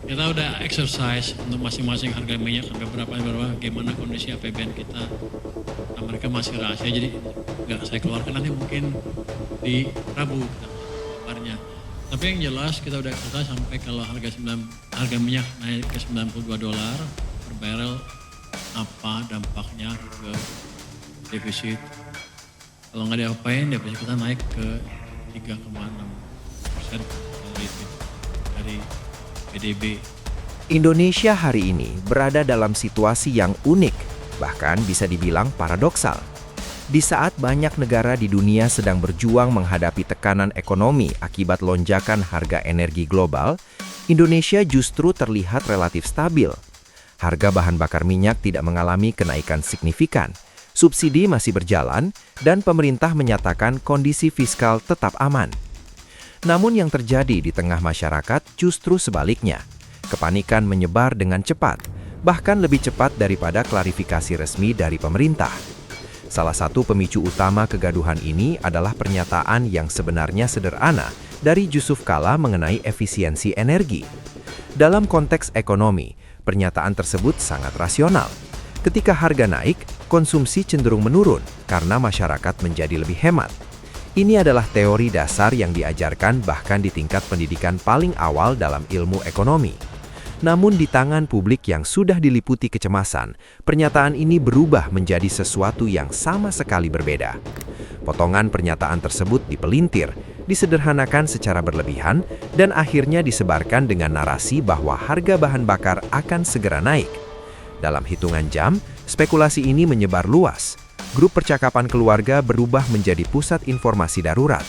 Kita udah exercise untuk masing-masing harga minyak sampai berapa, gimana kondisi APBN kita. Nah, mereka masih rahasia, jadi nggak saya keluarkan, nanti mungkin di Rabu kita kabarnya. Tapi yang jelas kita udah exercise sampai kalau harga minyak naik ke $92 per barrel, apa dampaknya ke defisit. Kalau nggak diapain, defisit kita naik ke 3,6% dari PDB. Indonesia hari ini berada dalam situasi yang unik, bahkan bisa dibilang paradoksal. Di saat banyak negara di dunia sedang berjuang menghadapi tekanan ekonomi akibat lonjakan harga energi global, Indonesia justru terlihat relatif stabil. Harga bahan bakar minyak tidak mengalami kenaikan signifikan, subsidi masih berjalan, dan pemerintah menyatakan kondisi fiskal tetap aman. Namun yang terjadi di tengah masyarakat justru sebaliknya. Kepanikan menyebar dengan cepat, bahkan lebih cepat daripada klarifikasi resmi dari pemerintah. Salah satu pemicu utama kegaduhan ini adalah pernyataan yang sebenarnya sederhana dari Jusuf Kalla mengenai efisiensi energi. Dalam konteks ekonomi, pernyataan tersebut sangat rasional. Ketika harga naik, konsumsi cenderung menurun karena masyarakat menjadi lebih hemat. Ini adalah teori dasar yang diajarkan bahkan di tingkat pendidikan paling awal dalam ilmu ekonomi. Namun di tangan publik yang sudah diliputi kecemasan, pernyataan ini berubah menjadi sesuatu yang sama sekali berbeda. Potongan pernyataan tersebut dipelintir, disederhanakan secara berlebihan, dan akhirnya disebarkan dengan narasi bahwa harga bahan bakar akan segera naik. Dalam hitungan jam, spekulasi ini menyebar luas. Grup percakapan keluarga berubah menjadi pusat informasi darurat.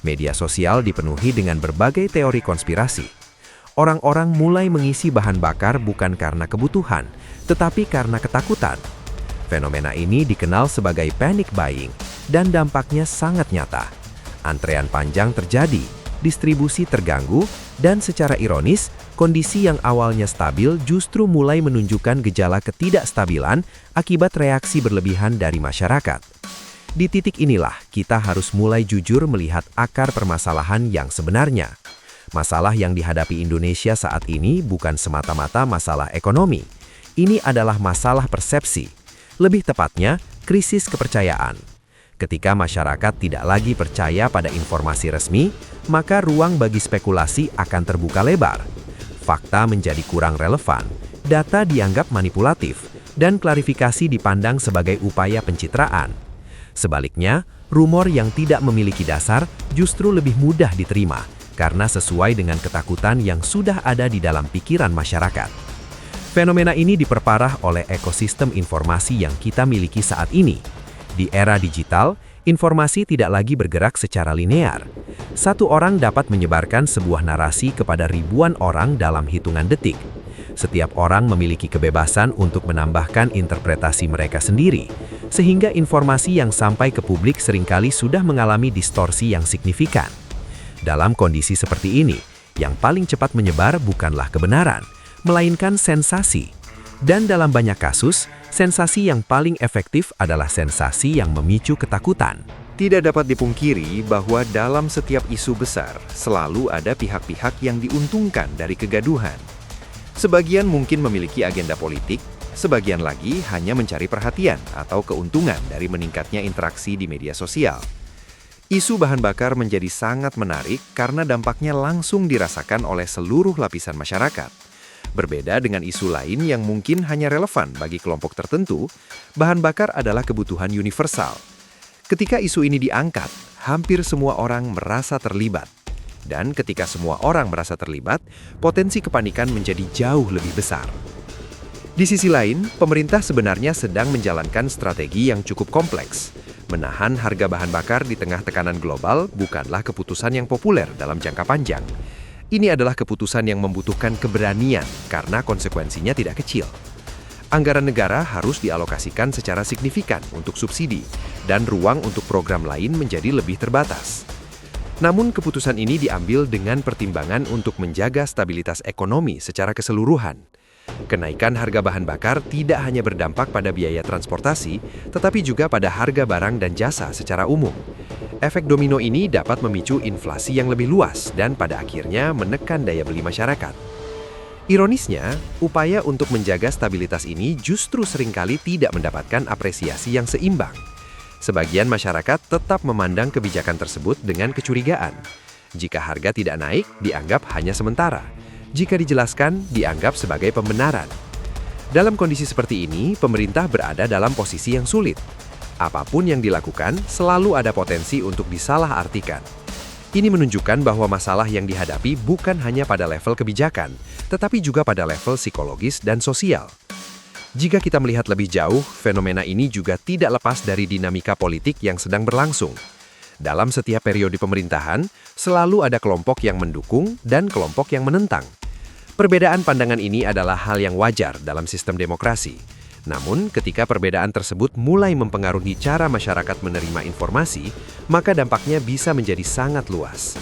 Media sosial dipenuhi dengan berbagai teori konspirasi. Orang-orang mulai mengisi bahan bakar bukan karena kebutuhan, tetapi karena ketakutan. Fenomena ini dikenal sebagai panic buying, dan dampaknya sangat nyata. Antrean panjang terjadi, distribusi terganggu, dan secara ironis, kondisi yang awalnya stabil justru mulai menunjukkan gejala ketidakstabilan akibat reaksi berlebihan dari masyarakat. Di titik inilah kita harus mulai jujur melihat akar permasalahan yang sebenarnya. Masalah yang dihadapi Indonesia saat ini bukan semata-mata masalah ekonomi. Ini adalah masalah persepsi. Lebih tepatnya, krisis kepercayaan. Ketika masyarakat tidak lagi percaya pada informasi resmi, maka ruang bagi spekulasi akan terbuka lebar. Fakta menjadi kurang relevan, data dianggap manipulatif, dan klarifikasi dipandang sebagai upaya pencitraan. Sebaliknya, rumor yang tidak memiliki dasar justru lebih mudah diterima karena sesuai dengan ketakutan yang sudah ada di dalam pikiran masyarakat. Fenomena ini diperparah oleh ekosistem informasi yang kita miliki saat ini. Di era digital, informasi tidak lagi bergerak secara linear. Satu orang dapat menyebarkan sebuah narasi kepada ribuan orang dalam hitungan detik. Setiap orang memiliki kebebasan untuk menambahkan interpretasi mereka sendiri, sehingga informasi yang sampai ke publik seringkali sudah mengalami distorsi yang signifikan. Dalam kondisi seperti ini, yang paling cepat menyebar bukanlah kebenaran, melainkan sensasi. Dan dalam banyak kasus, sensasi yang paling efektif adalah sensasi yang memicu ketakutan. Tidak dapat dipungkiri bahwa dalam setiap isu besar, selalu ada pihak-pihak yang diuntungkan dari kegaduhan. Sebagian mungkin memiliki agenda politik, sebagian lagi hanya mencari perhatian atau keuntungan dari meningkatnya interaksi di media sosial. Isu bahan bakar menjadi sangat menarik karena dampaknya langsung dirasakan oleh seluruh lapisan masyarakat. Berbeda dengan isu lain yang mungkin hanya relevan bagi kelompok tertentu, bahan bakar adalah kebutuhan universal. Ketika isu ini diangkat, hampir semua orang merasa terlibat. Dan ketika semua orang merasa terlibat, potensi kepanikan menjadi jauh lebih besar. Di sisi lain, pemerintah sebenarnya sedang menjalankan strategi yang cukup kompleks. Menahan harga bahan bakar di tengah tekanan global bukanlah keputusan yang populer dalam jangka panjang. Ini adalah keputusan yang membutuhkan keberanian karena konsekuensinya tidak kecil. Anggaran negara harus dialokasikan secara signifikan untuk subsidi, dan ruang untuk program lain menjadi lebih terbatas. Namun keputusan ini diambil dengan pertimbangan untuk menjaga stabilitas ekonomi secara keseluruhan. Kenaikan harga bahan bakar tidak hanya berdampak pada biaya transportasi, tetapi juga pada harga barang dan jasa secara umum. Efek domino ini dapat memicu inflasi yang lebih luas dan pada akhirnya menekan daya beli masyarakat. Ironisnya, upaya untuk menjaga stabilitas ini justru seringkali tidak mendapatkan apresiasi yang seimbang. Sebagian masyarakat tetap memandang kebijakan tersebut dengan kecurigaan. Jika harga tidak naik, dianggap hanya sementara. Jika dijelaskan, dianggap sebagai pembenaran. Dalam kondisi seperti ini, pemerintah berada dalam posisi yang sulit. Apapun yang dilakukan, selalu ada potensi untuk disalahartikan. Ini menunjukkan bahwa masalah yang dihadapi bukan hanya pada level kebijakan, tetapi juga pada level psikologis dan sosial. Jika kita melihat lebih jauh, fenomena ini juga tidak lepas dari dinamika politik yang sedang berlangsung. Dalam setiap periode pemerintahan, selalu ada kelompok yang mendukung dan kelompok yang menentang. Perbedaan pandangan ini adalah hal yang wajar dalam sistem demokrasi. Namun, ketika perbedaan tersebut mulai mempengaruhi cara masyarakat menerima informasi, maka dampaknya bisa menjadi sangat luas.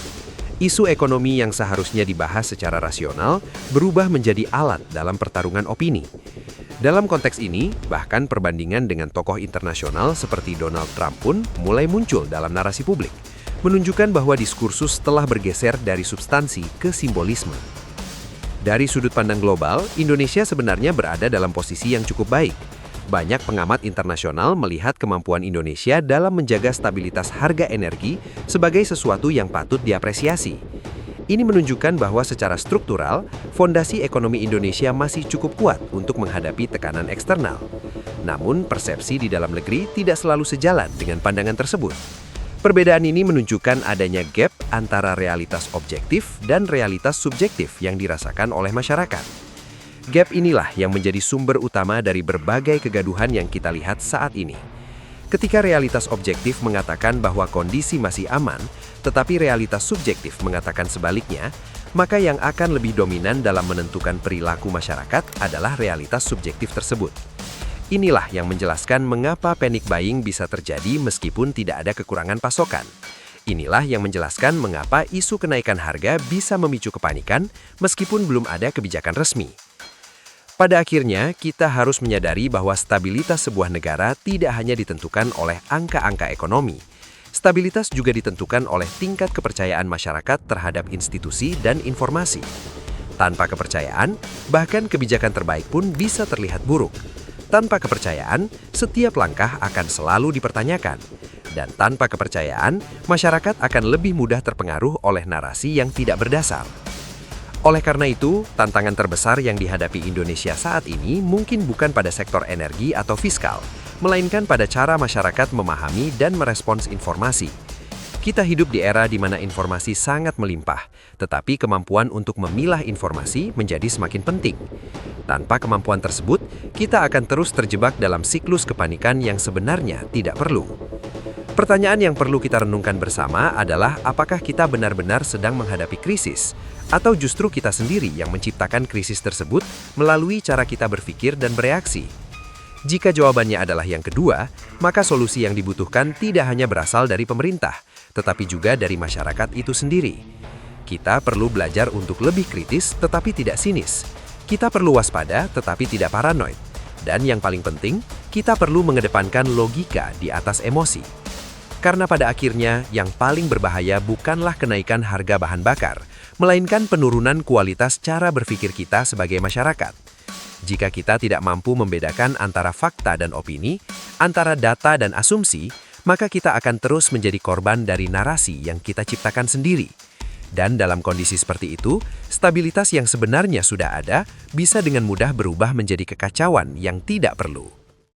Isu ekonomi yang seharusnya dibahas secara rasional berubah menjadi alat dalam pertarungan opini. Dalam konteks ini, bahkan perbandingan dengan tokoh internasional seperti Donald Trump pun mulai muncul dalam narasi publik, menunjukkan bahwa diskursus telah bergeser dari substansi ke simbolisme. Dari sudut pandang global, Indonesia sebenarnya berada dalam posisi yang cukup baik. Banyak pengamat internasional melihat kemampuan Indonesia dalam menjaga stabilitas harga energi sebagai sesuatu yang patut diapresiasi. Ini menunjukkan bahwa secara struktural, fondasi ekonomi Indonesia masih cukup kuat untuk menghadapi tekanan eksternal. Namun, persepsi di dalam negeri tidak selalu sejalan dengan pandangan tersebut. Perbedaan ini menunjukkan adanya gap antara realitas objektif dan realitas subjektif yang dirasakan oleh masyarakat. Gap inilah yang menjadi sumber utama dari berbagai kegaduhan yang kita lihat saat ini. Ketika realitas objektif mengatakan bahwa kondisi masih aman, tetapi realitas subjektif mengatakan sebaliknya, maka yang akan lebih dominan dalam menentukan perilaku masyarakat adalah realitas subjektif tersebut. Inilah yang menjelaskan mengapa panic buying bisa terjadi meskipun tidak ada kekurangan pasokan. Inilah yang menjelaskan mengapa isu kenaikan harga bisa memicu kepanikan meskipun belum ada kebijakan resmi. Pada akhirnya, kita harus menyadari bahwa stabilitas sebuah negara tidak hanya ditentukan oleh angka-angka ekonomi. Stabilitas juga ditentukan oleh tingkat kepercayaan masyarakat terhadap institusi dan informasi. Tanpa kepercayaan, bahkan kebijakan terbaik pun bisa terlihat buruk. Tanpa kepercayaan, setiap langkah akan selalu dipertanyakan. Dan tanpa kepercayaan, masyarakat akan lebih mudah terpengaruh oleh narasi yang tidak berdasar. Oleh karena itu, tantangan terbesar yang dihadapi Indonesia saat ini mungkin bukan pada sektor energi atau fiskal, melainkan pada cara masyarakat memahami dan merespons informasi. Kita hidup di era di mana informasi sangat melimpah, tetapi kemampuan untuk memilah informasi menjadi semakin penting. Tanpa kemampuan tersebut, kita akan terus terjebak dalam siklus kepanikan yang sebenarnya tidak perlu. Pertanyaan yang perlu kita renungkan bersama adalah apakah kita benar-benar sedang menghadapi krisis, atau justru kita sendiri yang menciptakan krisis tersebut melalui cara kita berpikir dan bereaksi. Jika jawabannya adalah yang kedua, maka solusi yang dibutuhkan tidak hanya berasal dari pemerintah, tetapi juga dari masyarakat itu sendiri. Kita perlu belajar untuk lebih kritis tetapi tidak sinis. Kita perlu waspada tetapi tidak paranoid. Dan yang paling penting, kita perlu mengedepankan logika di atas emosi. Karena pada akhirnya, yang paling berbahaya bukanlah kenaikan harga bahan bakar, melainkan penurunan kualitas cara berpikir kita sebagai masyarakat. Jika kita tidak mampu membedakan antara fakta dan opini, antara data dan asumsi, maka kita akan terus menjadi korban dari narasi yang kita ciptakan sendiri. Dan dalam kondisi seperti itu, stabilitas yang sebenarnya sudah ada bisa dengan mudah berubah menjadi kekacauan yang tidak perlu.